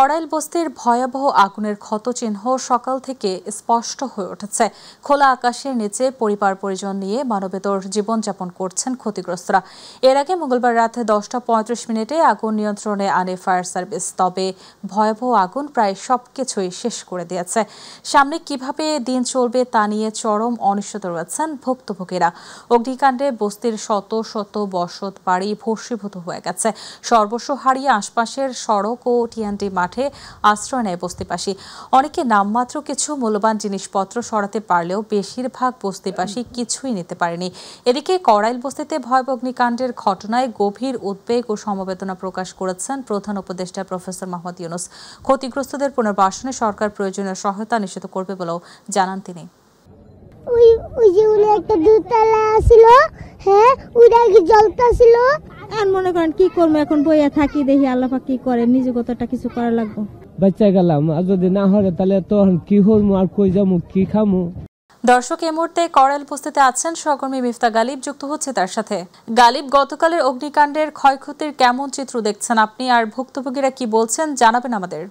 কড়াইল বস্তির ভয়াবহ আগুনের ক্ষতচিহ্ন সকাল থেকে স্পষ্ট হয়ে উঠেছে। খোলা আকাশের নিচে পরিবার পরিজন নিয়ে মানবেতর জীবনযাপন করছেন ক্ষতিগ্রস্তরা। এর আগে মঙ্গলবার রাত 10:35 আগুন নিয়ন্ত্রণে আনে ফায়ার সার্ভিস। তবে ভয়াবহ আগুন প্রায় সবকিছুই শেষ করে দিয়েছে। সামনে কিভাবে দিন চলবে তা নিয়ে চরম অনিশ্চিত রয়েছেন ভুক্তভোগীরা। অগ্নিকাণ্ডে বস্তির শত শত বসত বাড়ি ভস্মীভূত হয়ে গেছে। সর্বস্ব হারিয়ে আশপাশের সড়ক ও টিএনটি মাঠে আশ্রয় নেয় বস্তিবাসী। অনেকে নামমাত্র কিছু মূল্যবান জিনিসপত্র সরাতে পারলেও বেশিরভাগ বস্তিবাসী কিছুই নিতে পারেনি। এদিকে কড়াইল বস্তিতে ভয়াবহ অগ্নিকাণ্ডের ঘটনায় গভীর উদ্বেগ ও সমবেদনা প্রকাশ করেছেন প্রধান উপদেষ্টা প্রফেসর মোহাম্মদ ইউনূস। ক্ষতিগ্রস্তদের পুনর্বাসনে সরকার প্রয়োজনীয় সহায়তা নিশ্চিত করবে বলেও জানান তিনি। একটা দুতলা ছিল, হ্যাঁ ওইটা কি জ্বলতেছিল। আর মনে করেন কি করবো, এখন বইয়া থাকি, দেখি আল্লাহ পাক কি করে, নিজে কতটা কিছু করা লাগবে। বাচ্চা গেলাম, আর যদি না হয় তাহলে তখন কি হরমু, আর কই যাবো, কি খামু। দর্শক, এই মুহূর্তে কড়াইল বস্তিতে আছেন সহকর্মী মিফতা গালিব, যুক্ত হচ্ছে তার সাথে। গালিব, গতকালের অগ্নিকাণ্ডের ক্ষয়ক্ষতির কেমন চিত্র দেখছেন আপনি, আর ভুক্তভোগীরা কি বলছেন জানাবেন আমাদের।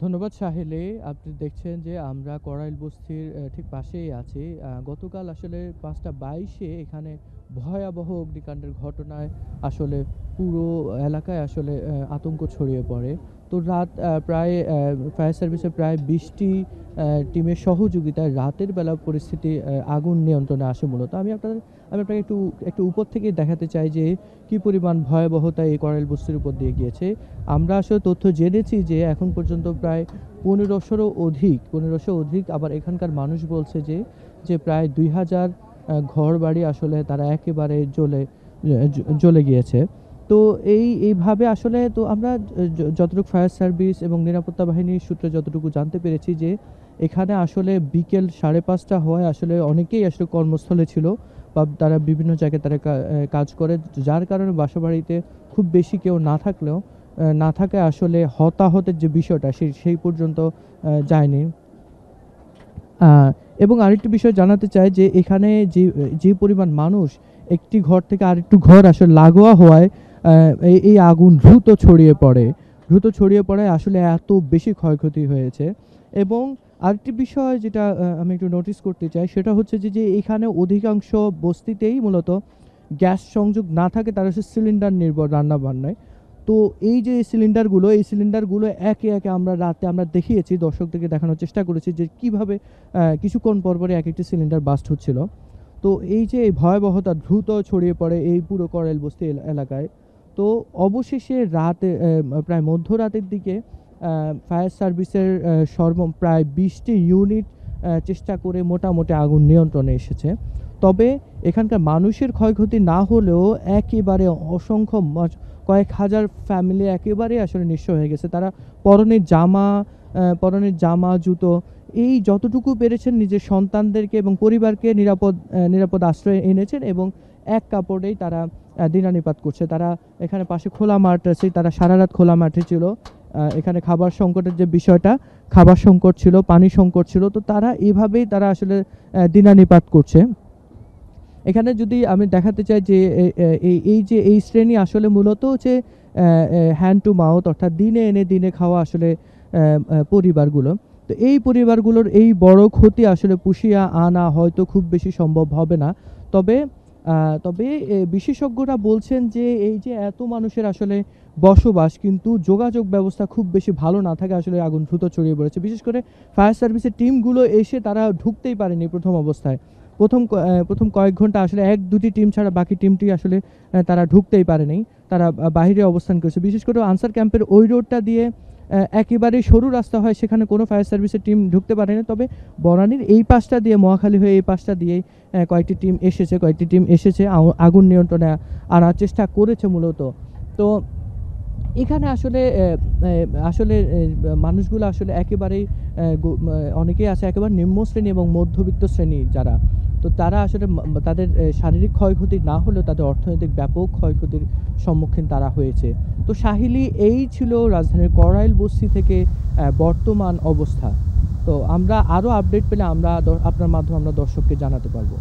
ধন্যবাদ সাহেলে। আপনি দেখছেন যে আমরা কড়াইল বস্তির ঠিক পাশেই আছি। গতকাল আসলে 5:22 এখানে ভয়াবহ অগ্নিকাণ্ডের ঘটনায় আসলে পুরো এলাকায় আসলে আতঙ্ক ছড়িয়ে পড়ে। তো রাত প্রায় ফায়ার সার্ভিসের প্রায় 20টি টিমের সহযোগিতায় রাতের বেলা পরিস্থিতি আগুন নিয়ন্ত্রণে আসে মূলত। আমি আপনাকে একটু উপর থেকে দেখাতে চাই যে কি পরিমাণ ভয়াবহতা এই কড়াইল বস্তির উপর দিয়ে গিয়েছে। আমরা আসলে তথ্য জেনেছি যে এখন পর্যন্ত প্রায় 1500 অধিক, আবার এখানকার মানুষ বলছে যে প্রায় 2000 ঘর বাড়ি আসলে তারা একেবারে জ্বলে গিয়েছে। তো এইভাবে আসলে তো আমরা যতটুকু ফায়ার সার্ভিস এবং নিরাপত্তা বাহিনীর সূত্রে যতটুকু জানতে পেরেছি যে এখানে আসলে বিকেল 5:30 হওয়ায় আসলে অনেকেই আসলে কর্মস্থলে ছিল বা তারা বিভিন্ন জায়গায় তারা কাজ করে, যার কারণে বাসাবাড়িতে খুব বেশি কেউ না থাকায় আসলে হতাহতের যে বিষয়টা সেই পর্যন্ত যায়নি। এবং আরেকটি বিষয় জানাতে চাই যে এখানে যে পরিমাণ মানুষ, একটি ঘর থেকে আরেকটু ঘর আসলে লাগোয়া হওয়ায় এই আগুন দ্রুত ছড়িয়ে পড়ে আসলে এত বেশি ক্ষয়ক্ষতি হয়েছে। এবং আরেকটি বিষয় যেটা আমি একটু নোটিস করতে চাই সেটা হচ্ছে যে এখানে অধিকাংশ বস্তিতেই মূলত গ্যাস সংযোগ না থাকে, তারা হচ্ছে সিলিন্ডার নির্ভর রান্না বান্নায়। তো এই যে সিলিন্ডারগুলো একে একে রাতে আমরা দেখিয়েছি, দর্শকদেরকে দেখানোর চেষ্টা করেছি যে কিভাবে কিছুক্ষণ পরপরই এক একটি সিলিন্ডার বাস্ট হচ্ছিল। তো এই যে ভয়াবহতা দ্রুত ছড়িয়ে পড়ে এই পুরো কড়াইল বস্তি এলাকায়। তো অবশেষে রাতে প্রায় মধ্যরাতের দিকে ফায়ার সার্ভিসের প্রায় 20টি ইউনিট চেষ্টা করে মোটামুটি আগুন নিয়ন্ত্রণে এসেছে। তবে এখানকার মানুষের ক্ষয়ক্ষতি না হলেও একেবারে অসংখ্য কয়েক হাজার ফ্যামিলি একেবারে আসলে নিঃস্ব হয়ে গেছে। তারা পরনের জামা জুতো এই যতটুকু পেরেছেন নিজের সন্তানদেরকে এবং পরিবারকে নিরাপদ আশ্রয়ে এনেছেন এবং এক কাপড়েই তারা দিনানিপাত করছে। তারা এখানে পাশে খোলা মাঠ আছে, তারা সারা রাত খোলা মাঠে ছিল। এখানে খাবার সংকটের যে বিষয়টা, খাবার সংকট ছিল, পানি সংকট ছিল, তো তারা এভাবেই তারা আসলে দিনানিপাত করছে। এখানে যদি আমি দেখাতে চাই যে এই শ্রেণী আসলে মূলত হচ্ছে হ্যান্ড টু মাউথ, অর্থাৎ দিনে এনে দিনে খাওয়া আসলে পরিবারগুলো। তো এই পরিবারগুলোর এই বড় ক্ষতি আসলে পুষিয়ে আনা হয়তো খুব বেশি সম্ভব হবে না। তবে বিশেষজ্ঞরা বলছেন যে এই যে এত মানুষের আসলে বসবাস, কিন্তু যোগাযোগ ব্যবস্থা খুব বেশি ভালো না থাকে আসলে আগুন দ্রুত ছড়িয়ে পড়েছে। বিশেষ করে ফায়ার সার্ভিসের টিমগুলো এসে তারা ঢুকতেই পারেনি প্রথম অবস্থায়। প্রথম কয়েক ঘন্টা আসলে 1-2টি টিম ছাড়া বাকি টিমটি আসলে তারা ঢুকতেই পারেনি, তারা বাইরে অবস্থান করেছে। বিশেষ করে আনসার ক্যাম্পের ওই রোডটা দিয়ে একেবারে সরু রাস্তা হয়, সেখানে কোনো ফায়ার সার্ভিসের টিম ঢুকতে পারেনি। তবে বনানীর এই পাশটা দিয়ে, মহাখালী হয়ে এই পাশটা দিয়ে কয়েকটি টিম এসেছে আগুন নিয়ন্ত্রণে আনার চেষ্টা করেছে মূলত। তো এখানে আসলে মানুষগুলো আসলে একেবারেই অনেকেই আছে একেবারে নিম্ন শ্রেণী এবং মধ্যবিত্ত শ্রেণী যারা, তো তারা আসলে তাদের শারীরিক ক্ষয়ক্ষতি না হলেও তাদের অর্থনৈতিক ব্যাপক ক্ষয়ক্ষতির সম্মুখীন তারা হয়েছে। তো সাহিলি, এই ছিল রাজধানীর কড়াইল বস্তি থেকে বর্তমান অবস্থা। তো আমরা আরও আপডেট পেলে আপনার মাধ্যমে আমরা দর্শককে জানাতে পারবো।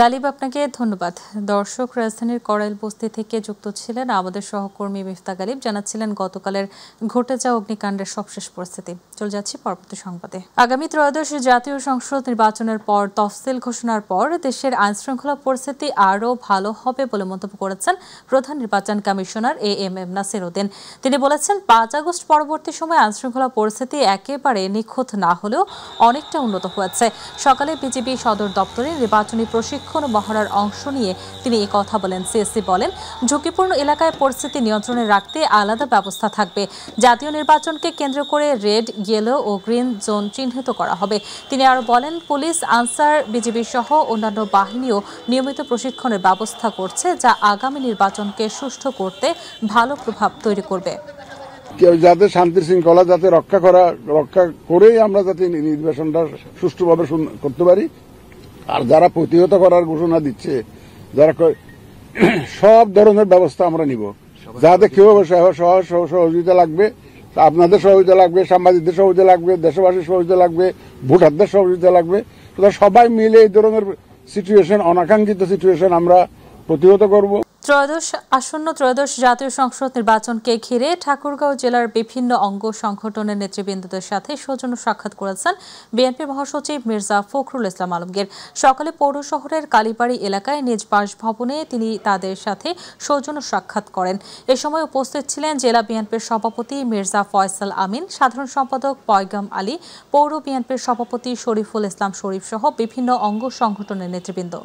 গালিব, আপনাকে ধন্যবাদ। দর্শক, রাজধানীর করাইল বস্তি থেকে যুক্ত ছিলেন আমাদের সহকর্মী মিফতা গালিব, জানাচ্ছিলেন গতকালের ঘটে যাওয়া অগ্নিকাণ্ডের সবশেষ পরিস্থিতি। চলে যাচ্ছি পরবর্তী সংবাদে। আগামী ত্রয়োদশ জাতীয় সংসদ নির্বাচনের পর তফসিল ঘোষণার পর দেশের আইনশৃঙ্খলা পরিস্থিতি আরও ভালো হবে বলে মন্তব্য করেছেন প্রধান নির্বাচন কমিশনার AM নাসির উদ্দিন। তিনি বলেছেন, 5 আগস্ট পরবর্তী সময়ে আইনশৃঙ্খলা পরিস্থিতি একেবারে নিখুঁত না হলেও অনেকটা উন্নত হয়েছে। সকালে বিজিবি সদর দপ্তরে নির্বাচনী প্রশিক্ষণ মহড়ার অংশ নিয়ে তিনি এই কথা বলেন। সিএসসি বলেন, ঝুঁকিপূর্ণ এলাকায় পরিস্থিতি নিয়ন্ত্রণে রাখতে আলাদা ব্যবস্থা থাকবে। জাতীয় নির্বাচনকে কেন্দ্র করে রেড, ইয়েলো ও গ্রিন জোন চিহ্নিত করা হবে। তিনি আরও বলেন, পুলিশ, আনসার, বিজিবি সহ অন্যান্য বাহিনীও নিয়মিত প্রশিক্ষণের ব্যবস্থা করছে, যা আগামী নির্বাচনকে সুষ্ঠু করতে ভালো প্রভাব তৈরি করবে। যাতে শান্তি শৃঙ্খলা যাতে রক্ষা করেই আমরা যাতে নির্বাচনটা সুষ্ঠুভাবে করতে পারি। আর যারা প্রতিহত করার ঘোষণা দিচ্ছে, যারা সব ধরনের ব্যবস্থা আমরা নিব, যাতে কেউ সহযোগিতা লাগবে, আপনাদের সহযোগিতা লাগবে, সাংবাদিকদের সহযোগিতা লাগবে, দেশবাসীর সহযোগিতা লাগবে, ভোটারদের সহযোগিতা লাগবে। সবাই মিলে এই ধরনের সিচুয়েশন, অনাকাঙ্ক্ষিত সিচুয়েশন আমরা প্রতিহত করব। আসন্ন ত্রয়োদশ জাতীয় সংসদ নির্বাচনকে ঘিরে ঠাকুরগাঁও জেলার বিভিন্ন অঙ্গ সংগঠনের নেতৃবৃন্দদের সাথে সৌজন্য সাক্ষাৎ করেছেন বিএনপি মহাসচিব মির্জা ফখরুল ইসলাম আলমগীর। সকালে পৌর শহরের কালীবাড়ি এলাকায় নিজ বাসভবনে তিনি তাদের সাথে সৌজন্য সাক্ষাৎ করেন। এ সময় উপস্থিত ছিলেন জেলা বিএনপির সভাপতি মির্জা ফয়সাল আমিন, সাধারণ সম্পাদক পয়গাম আলী, পৌর বিএনপির সভাপতি শরীফুল ইসলাম শরীফ সহ বিভিন্ন অঙ্গ সংগঠনের নেতৃবৃন্দ।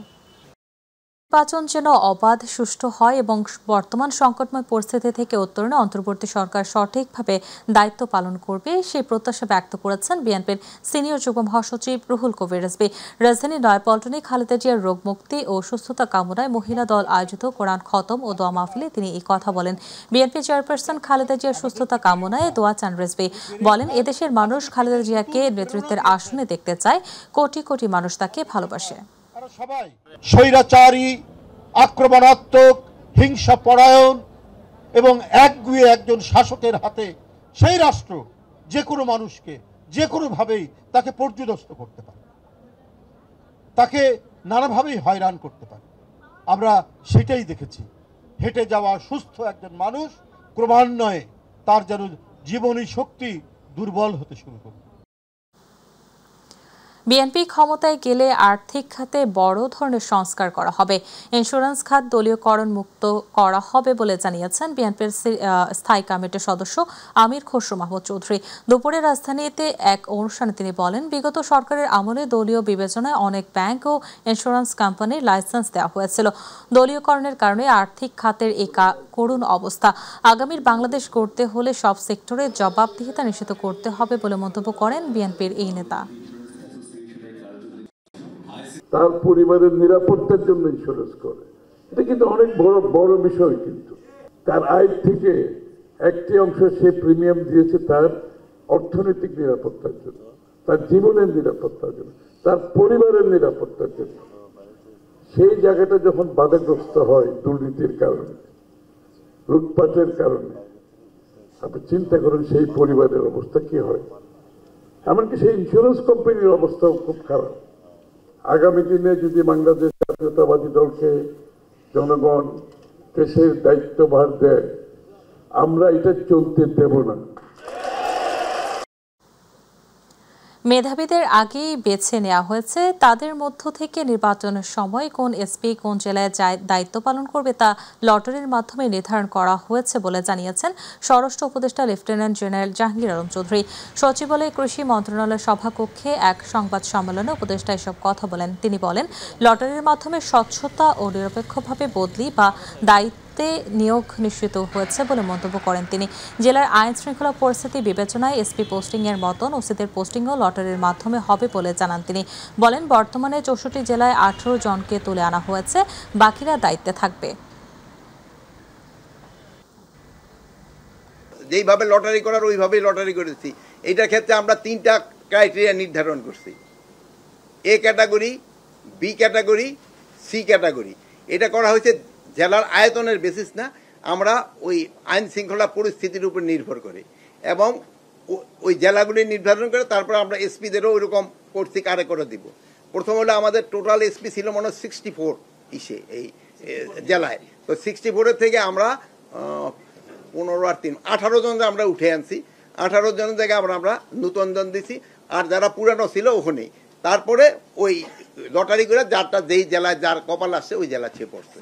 নির্বাচন যেন অবাধ, সুষ্ঠু হয় এবং বর্তমান সংকটময় পরিস্থিতি থেকে উত্তরণে অন্তর্বর্তী সরকার সঠিকভাবে দায়িত্ব পালন করবে, সেই প্রত্যাশা ব্যক্ত করেছেন বিএনপির সিনিয়র যুগ্ম মহাসচিব রুহুল কবির রিজভী। রাজধানীর নয়াপল্টনে খালেদা জিয়ার রোগ মুক্তি ও সুস্থতা কামনায় মহিলা দল আয়োজিত কোরআন খতম ও দোয়া মাহফিলে তিনি এই কথা বলেন। বিএনপি চেয়ারপারসন খালেদা জিয়ার সুস্থতা কামনায় দোয়া চান রিজভী। বলেন, এদেশের মানুষ খালেদা জিয়াকে নেতৃত্বের আসনে দেখতে চায়, কোটি কোটি মানুষ তাকে ভালোবাসে। স্বৈরাচারী, আক্রমণাত্মক, হিংসাপরায়ণ এবং একগুঁয়ে একজন শাসকের হাতে সেই রাষ্ট্র যে কোনো মানুষকে যে কোনোভাবেই তাকে পর্যুদস্ত করতে পারে, তাকে নানাভাবেই হয়রান করতে পারে। আমরা সেটাই দেখেছি। হেঁটে যাওয়া সুস্থ একজন মানুষ ক্রমান্বয়ে তার যেন জীবনী শক্তি দুর্বল হতে শুরু করে। বিএনপি ক্ষমতায় গেলে আর্থিক খাতে বড় ধরনের সংস্কার করা হবে। ইন্স্যুরেন্স খাত দলীয়করণ মুক্ত করা হবে বলে জানিয়েছেন বিএনপির স্থায়ী কমিটির সদস্য আমির খসরু মাহমুদ চৌধুরী। দুপুরে রাজধানীতে এক অনুষ্ঠানে তিনি বলেন, বিগত সরকারের আমলে দলীয় বিবেচনায় অনেক ব্যাংক ও ইন্স্যুরেন্স কোম্পানির লাইসেন্স দেওয়া হয়েছিল। দলীয়করণের কারণে আর্থিক খাতের এই করুণ অবস্থা। আগামীর বাংলাদেশ গড়তে হলে সব সেক্টরে জবাবদিহিতা নিশ্চিত করতে হবে বলে মন্তব্য করেন বিএনপির এই নেতা। তার পরিবারের নিরাপত্তার জন্য ইন্স্যুরেন্স করে, এটা কিন্তু অনেক বড় বিষয়। কিন্তু তার আয় থেকে একটি অংশ সে প্রিমিয়াম দিয়েছে তার অর্থনৈতিক নিরাপত্তার জন্য, তার জীবনের নিরাপত্তার জন্য, তার পরিবারের নিরাপত্তার জন্য। সেই জায়গাটা যখন বাধাগ্রস্ত হয় দুর্নীতির কারণে, লুটপাটের কারণে, আপনি চিন্তা করেন সেই পরিবারের অবস্থা কি হয়। এমনকি সেই ইন্স্যুরেন্স কোম্পানির অবস্থাও খুব খারাপ। আগামী দিনে যদি বাংলাদেশ জাতীয়তাবাদী দলকে জনগণ দেশের দায়িত্বভার দেয়, আমরা এটা চলতে দেব না। মেধাবীদের আগেই বেছে নেওয়া হয়েছে। তাদের মধ্য থেকে নির্বাচনের সময় কোন এসপি কোন জেলায় দায়িত্ব পালন করবে তা লটারির মাধ্যমে নির্ধারণ করা হয়েছে বলে জানিয়েছেন স্বরাষ্ট্র উপদেষ্টা লেফটেন্যান্ট জেনারেল জাহাঙ্গীর আলম চৌধুরী। সচিবালয় কৃষি মন্ত্রণালয়ের সভাকক্ষে এক সংবাদ সম্মেলনে উপদেষ্টা এসব কথা বলেন। তিনি বলেন, লটারির মাধ্যমে স্বচ্ছতা ও নিরপেক্ষভাবে বদলি বা দায়িত্ব নিয়োগ নিশ্চিত হয়েছে বলে মন্তব্য করেন তিনি। জেলার আইন শৃঙ্খলা পরিস্থিতি বিবেচনায় এসপি পোস্টিং এর মতন ওসিদের পোস্টিংও লটারির মাধ্যমে হবে বলে জানান তিনি। বলেন, বর্তমানে 64 জেলায় 18 জনকে তুলে আনা হয়েছে, বাকিরা দায়িত্বে থাকবে। যেইভাবে লটারি করার ওইভাবেই লটারি করেছি। এইটার ক্ষেত্রে আমরা 3টা ক্রাইটেরিয়া নির্ধারণ করছি, A category, B category, C category. এটা করা হয়েছে জেলার আয়তনের বেসিস না, আমরা ওই আইন শৃঙ্খলা পরিস্থিতির উপর নির্ভর করে এবং ওই জেলাগুলি নির্ধারণ করে তারপর আমরা এসপিদেরও ওইরকম করছি কারে করে দিব। প্রথম হলো আমাদের টোটাল এসপি ছিল মনে হয় 64 এই জেলায়। তো 64-এর থেকে আমরা 15 আর 3 18 জন আমরা উঠে আনছি। 18 জনের জায়গায় আমরা নতুন জন দিছি, আর যারা পুরানো ছিল ওখানেই। তারপরে ওই লটারি করে যারটা যেই জেলায় যার কপাল আসছে ওই জেলা ছেয়ে পড়ছে।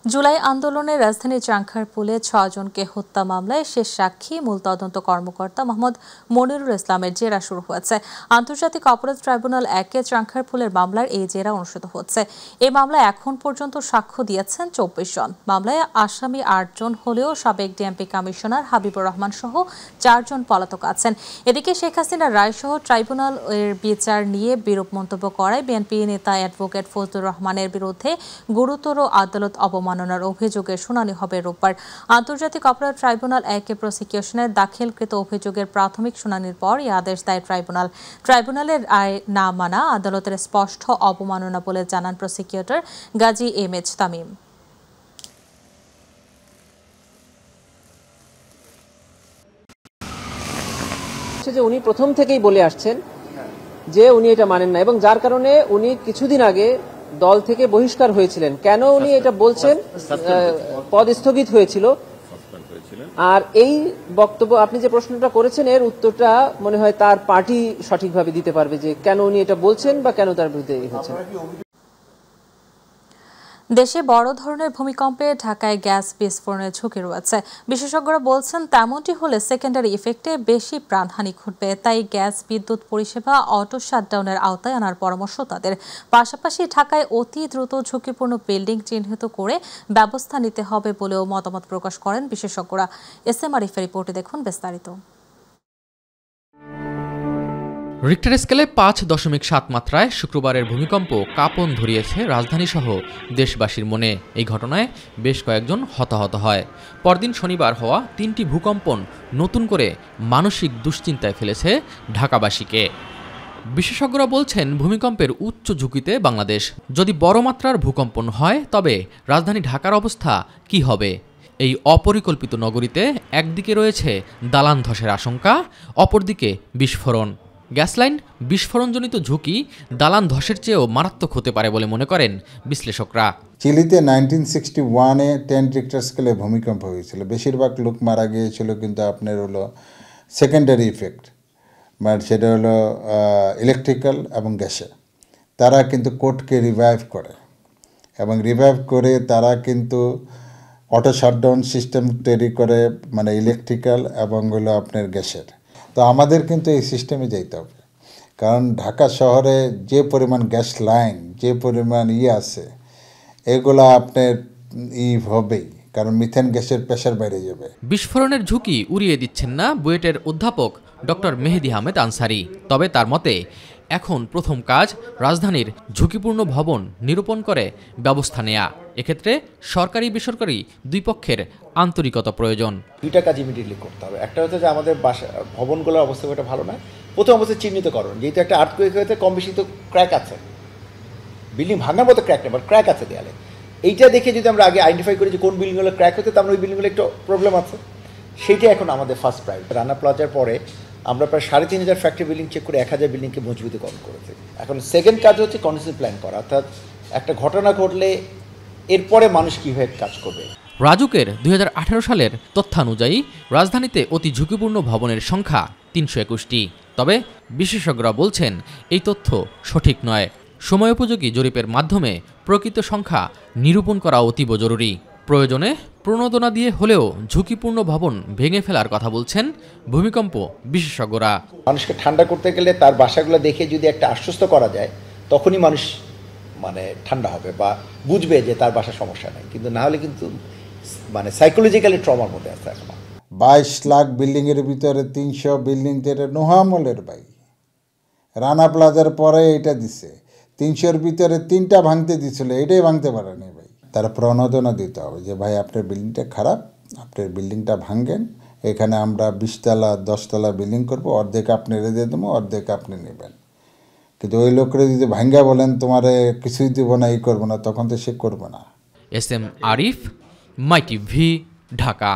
জুলাই আন্দোলনে রাজধানী চাংখারপুলে 6 জনকে হত্যা মামলায় শেষ সাক্ষী মূল তদন্ত কর্মকর্তা মোহাম্মদ মনিরুল ইসলামের জেরা শুরু হয়েছে। আন্তর্জাতিক অপরাধ ট্রাইব্যুনাল 1-এ চাংখারপুলের মামলার এই জেরা অনুষ্ঠিত হচ্ছে। এই মামলায় এখন পর্যন্ত সাক্ষ্য দিয়েছেন 24 জন। মামলায় আসামি 8 জন হলেও সাবেক ডিএমপি কমিশনার হাবিবুর রহমান সহ 4 জন পলাতক আছেন। এদিকে শেখ হাসিনার রায় সহ ট্রাইব্যুনাল এর বিচার নিয়ে বিরূপ মন্তব্য করায় বিএনপি নেতা অ্যাডভোকেট ফজলুর রহমানের বিরুদ্ধে গুরুতর আদালত অবমাননার অভিযোগের শুনানি হবে রোববার। আন্তর্জাতিক অপরাধ ট্রাইব্যুনাল 1-এ প্রসিকিউশনের দাখিলকৃত অভিযোগের প্রাথমিক শুনানির পর এই আদেশ দেয় ট্রাইব্যুনাল। ট্রাইব্যুনালের রায় না মানা আদালতের স্পষ্ট অবমাননা বলে জানান প্রসিকিউটর গাজী এমএচ তামিম। যে উনি প্রথম থেকেই বলে আসছেন যে উনি এটা মানেন না, এবং যার কারণে উনি কিছুদিন আগে দল থেকে বহিষ্কার হয়েছিলেন। কেন উনি এটা বলছেন? পদ স্থগিত হয়েছিল। আর এই বক্তব্য আপনি যে প্রশ্নটা করেছেন এর উত্তরটা মনে হয় তার পার্টি সঠিকভাবে দিতে পারবে, যে কেন উনি এটা বলছেন বা কেন তার বিরুদ্ধে হচ্ছে। দেশে বড় ধরনের ভূমিকম্পে ঢাকায় গ্যাস বিস্ফোরণের ঝুঁকি রয়েছে। বিশেষজ্ঞরা বলছেন তেমনটি হলে সেকেন্ডারি ইফেক্টে বেশি প্রাণহানি ঘটবে। তাই গ্যাস বিদ্যুৎ পরিষেবা অটো শাটডাউনের আওতায় আনার পরামর্শ তাদের। পাশাপাশি ঢাকায় অতি দ্রুত ঝুঁকিপূর্ণ বিল্ডিং চিহ্নিত করে ব্যবস্থা নিতে হবে বলেও মতামত প্রকাশ করেন বিশেষজ্ঞরা। এসএম আরিফের রিপোর্টে দেখুন বিস্তারিত। রিক্টার স্কেলে 5.7 মাত্রায় শুক্রবারের ভূমিকম্প কাঁপন ধরিয়েছে রাজধানীসহ দেশবাসীর মনে। এই ঘটনায় বেশ কয়েকজন হতাহত হয়। পরদিন শনিবার হওয়া 3টি ভূকম্পন নতুন করে মানসিক দুশ্চিন্তায় ফেলেছে ঢাকাবাসীকে। বিশেষজ্ঞরা বলছেন ভূমিকম্পের উচ্চ ঝুঁকিতে বাংলাদেশ। যদি বড় মাত্রার ভূকম্পন হয় তবে রাজধানী ঢাকার অবস্থা কি হবে? এই অপরিকল্পিত নগরীতে একদিকে রয়েছে দালান ধসের আশঙ্কা, অপরদিকে বিস্ফোরণ। গ্যাস লাইন বিস্ফোরণজনিত ঝুঁকি দালান ধসের চেয়েও মারাত্মক হতে পারে বলে মনে করেন বিশ্লেষকরা। চিলিতে 1961-এ 10 রিক্টার স্কেলে ভূমিকম্প হয়েছিল। বেশিরভাগ লোক মারা গিয়েছিল কিন্তু আপনার হলো সেকেন্ডারি ইফেক্ট, মানে সেটা হলো ইলেকট্রিক্যাল এবং গ্যাসে। তারা কিন্তু কোর্টকে রিভাইভ করে, এবং রিভাইভ করে তারা কিন্তু অটো শাটডাউন সিস্টেম তৈরি করে, মানে ইলেকট্রিক্যাল এবং হলো আপনার গ্যাসের। তো আমাদের কিন্তু এই সিস্টেমে যেতে হবে, কারণ ঢাকা শহরে যে পরিমাণ গ্যাস লাইন, যে পরিমাণ আছে, এগুলো আপনার হবেই, কারণ মিথেন গ্যাসের প্রেশার বেড়ে যাবে। বিস্ফোরণের ঝুঁকি উড়িয়ে দিচ্ছেন না বুয়েটের অধ্যাপক ডক্টর মেহেদি আহমেদ আনসারি। তবে তার মতে এখন প্রথম কাজ রাজধানীর ঝুঁকিপূর্ণ ভবন নিরূপণ করে ব্যবস্থা নেয়া। এক্ষেত্রে সরকারি বেসরকারি দুই পক্ষের আন্তরিকতা প্রয়োজন। দুইটা কাজ ইমিডিয়েটলি করতে হবে। একটা হচ্ছে যে আমাদের ভবনগুলোর অবস্থা খুব ভালো নয়। প্রথম অবস্থা চিহ্নিতকরণ, যেহেতু একটা আর্থকুয়েক হয়েছে, কম বেশি তো ক্র্যাক আছে, বিল্ডিং ভাঙার মতো ক্র্যাক নেই, বাট ক্র্যাক আছে দেয়ালে। এইটা দেখে যদি আমরা আগে আইডেন্টিফাই করি যে কোন বিল্ডিংগুলো ক্র্যাক হতে, তার ওই বিল্ডিংগুলো একটু প্রবলেম আছে, সেইটা এখন আমাদের ফার্স্ট প্রায়োরিটি। রানা প্লাজার পরে আমরা প্রায় 3500 ফ্যাক্টরি বিল্ডিং চেক করে 1000 বিল্ডিংকে মজবুতীকরণ করেছি। এখন সেকেন্ড কাজ হচ্ছে কন্টিনজেন্সি প্ল্যান করা, অর্থাৎ একটা ঘটনা ঘটলে এরপরে মানুষ কীভাবে কাজ করবে। রাজুকের 2018 সালের তথ্যানুযায়ী রাজধানীতে অতি ঝুঁকিপূর্ণ ভবনের সংখ্যা 321টি। তবে বিশেষজ্ঞরা বলছেন এই তথ্য সঠিক নয়। সময়োপযোগী জরিপের মাধ্যমে প্রকৃত সংখ্যা নিরূপণ করা অতীব জরুরি। প্রয়োজনে প্রণোদনা দিয়ে হলেও ঝুঁকিপূর্ণ ভবন ভেঙে ফেলার কথা বলছেন ভূমিকম্প বিশেষজ্ঞরা। মানুষকে ঠান্ডা করতে গেলে তার বাসাগুলো দেখে যদি একটা আশ্বস্ত করা যায়, তখনই মানুষ মানে ঠান্ডা হবে বা বুঝবে যে তার বাসা সমস্যা নেই। কিন্তু না হলে কিন্তু মানে সাইকোলজিক্যালি ট্রমার মধ্যে আছে। এখন 22 লাখ বিল্ডিংয়ের ভিতরে 300 বিল্ডিং যেটা নোহামলের ভাই, রানা প্লাজার পরে এটা দিছে। 300-র ভিতরে 3টা ভাঙতে দিছিল, এটাই ভাঙতে পারেনি ভাই। তারা প্রণোদনা দিতে হবে যে ভাই আপনার বিল্ডিংটা খারাপ, আপনার বিল্ডিংটা ভাঙেন, এখানে আমরা 20 তলা 10 তলা বিল্ডিং করবো, অর্ধেক আপনি রেঁধে দেবো, অর্ধেক আপনি নেবেন। কিন্তু ওই লোকরা যদি ভাঙ্গা বলেন তোমারে কিছুই দিব না, এই করবো না, তখন তো সে করবে না। এসএম আরিফ, মাই টিভি, ঢাকা।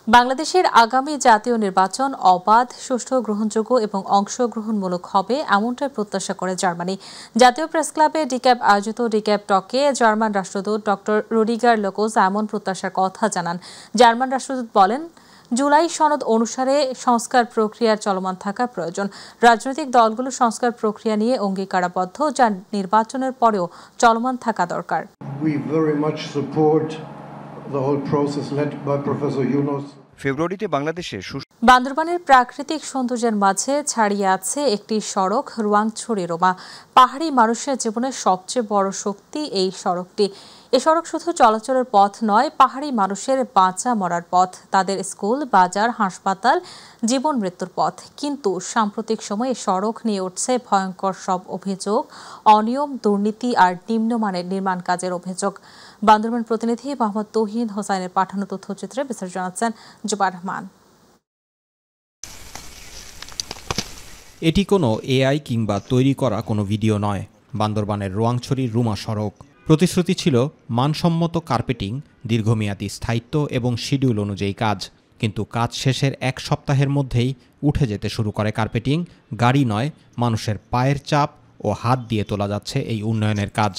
বাংলাদেশের আগামী জাতীয় নির্বাচন অবাধ, সুষ্ঠু, গ্রহণযোগ্য এবং অংশগ্রহণমূলক হবে এমনটাই প্রত্যাশা করে জার্মানি। জাতীয় প্রেস ক্লাবে ডিক্যাব আয়োজিত ডিক্যাব টকে জার্মান রাষ্ট্রদূত ডক্টর রুডিগার লোকোজ এমন প্রত্যাশার কথা জানান। জার্মান রাষ্ট্রদূত বলেন, জুলাই সনদ অনুসারে সংস্কার প্রক্রিয়া চলমান থাকা প্রয়োজন। রাজনৈতিক দলগুলো সংস্কার প্রক্রিয়া নিয়ে অঙ্গীকারাবদ্ধ, যা নির্বাচনের পরেও চলমান থাকা দরকার। ফেব্রুয়ারিতে বাংলাদেশে বান্দরবানের প্রাকৃতিক সৌন্দর্যের মাঝে ছাড়িয়ে আছে একটি সড়ক, রোয়াংছড়ি রোমা। পাহাড়ি মানুষের জীবনের সবচেয়ে বড় শক্তি এই সড়কটি। এ সড়ক শুধু চলাচলের পথ নয়, পাহাড়ি মানুষের বাঁচা মরার পথ, তাদের স্কুল, বাজার, হাসপাতাল, জীবন মৃত্যুর পথ। কিন্তু সাম্প্রতিক সময়ে সড়ক নিয়ে উঠছে ভয়ঙ্কর সব অভিযোগ, অনিয়ম, দুর্নীতি আর নিম্নমানের নির্মাণ কাজের অভিযোগ। বান্দরবান প্রতিনিধি মোহাম্মদ তৌহিদ হোসাইনের পাঠানো তথ্যচিত্রে বিস্তারিত জানাচ্ছেন জুবাইর রহমান। এটি কোনো এআই কিংবা তৈরি করা কোনো ভিডিও নয়। বান্দরবানের রোয়াংছড়ি রুমা সড়ক। প্রতিশ্রুতি ছিল মানসম্মত কার্পেটিং, দীর্ঘমেয়াদী স্থায়িত্ব এবং শিডিউল অনুযায়ী কাজ। কিন্তু কাজ শেষের এক সপ্তাহের মধ্যেই উঠে যেতে শুরু করে কার্পেটিং। গাড়ি নয়, মানুষের পায়ের চাপ ও হাত দিয়ে তোলা যাচ্ছে এই উন্নয়নের কাজ।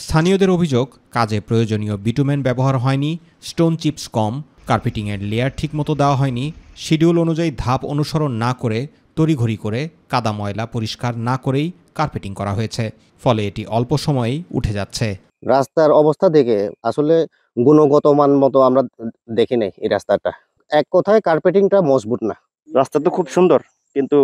স্থানীয়দের অভিযোগ, কাজে প্রয়োজনীয় বিটুমেন ব্যবহার হয়নি, স্টোন চিপস কম, কার্পেটিংয়ের লেয়ার ঠিকমতো দেওয়া হয়নি, শিডিউল অনুযায়ী ধাপ অনুসরণ না করে তড়িঘড়ি করে কাদা ময়লা পরিষ্কার না করেই কার্পেটিং করা হয়েছে। ফলে এটি অল্প সময়েই উঠে যাচ্ছে। রাস্তার অবস্থা দেখে আসলে গুণগত মান মতো আমরা দেখি নাই এই রাস্তাটা। এক কথায় কার্পেটিংটা মজবুত না। রাস্তা তো খুব সুন্দর, কিন্তু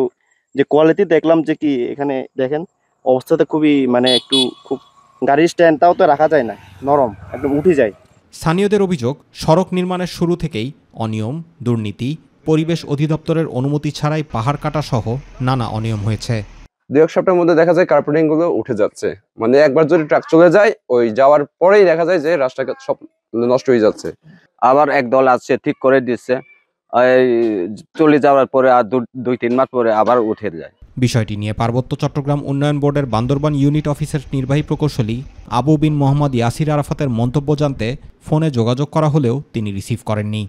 যে কোয়ালিটি দেখলাম যে কি এখানে দেখেন অবস্থাটা খুবই একটু খুব গাড়ির স্ট্যান্ডটাও তো রাখা যায় না, নরম একদম উঠে যায়। স্থানীয়দের অভিযোগ, সড়ক নির্মাণের শুরু থেকেই অনিয়ম, দুর্নীতি, পরিবেশ অধিদপ্তরের অনুমতি ছাড়াই পাহাড় কাটা সহ নানা অনিয়ম হয়েছে। 2-1 সপ্তাহের মধ্যে দেখা যায় কার্পেটিং গুলো উঠে যাচ্ছে। একবার যদি ট্রাক চলে যায়, ওই যাওয়ার পরেই দেখা যায় যে রাস্তাঘাট সব নষ্ট হয়ে যাচ্ছে। আবার একদল আছে ঠিক করে দিচ্ছে, চলে যাওয়ার পরে আর 2-3 মাস পরে আবার উঠে যায়। বিষয়টি নিয়ে পার্বত্য চট্টগ্রাম উন্নয়ন বোর্ডের বান্দরবান ইউনিট অফিসের নির্বাহী প্রকৌশলী আবু বিন মোহাম্মদ ইয়াসির আরাফাতের মন্তব্য জানতে ফোনে যোগাযোগ করা হলেও তিনি রিসিভ করেননি।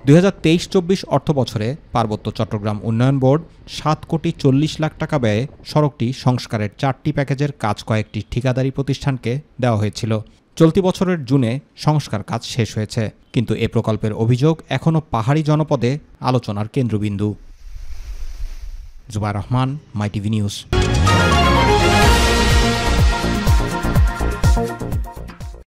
দুই 2023-24 অর্থ বছরে পার্বত্য চট্টগ্রাম উন্নয়ন বোর্ড 7,40,00,000 টাকা ব্যয়ে সড়কটি সংস্কারের 4টি প্যাকেজের কাজ কয়েকটি ঠিকাদারি প্রতিষ্ঠানকে দেওয়া হয়েছিল। চলতি বছরের জুনে সংস্কার কাজ শেষ হয়েছে, কিন্তু এ প্রকল্পের অভিযোগ এখনও পাহাড়ি জনপদে আলোচনার কেন্দ্রবিন্দু। জুবাইর রহমান, মাই টিভি নিউজ।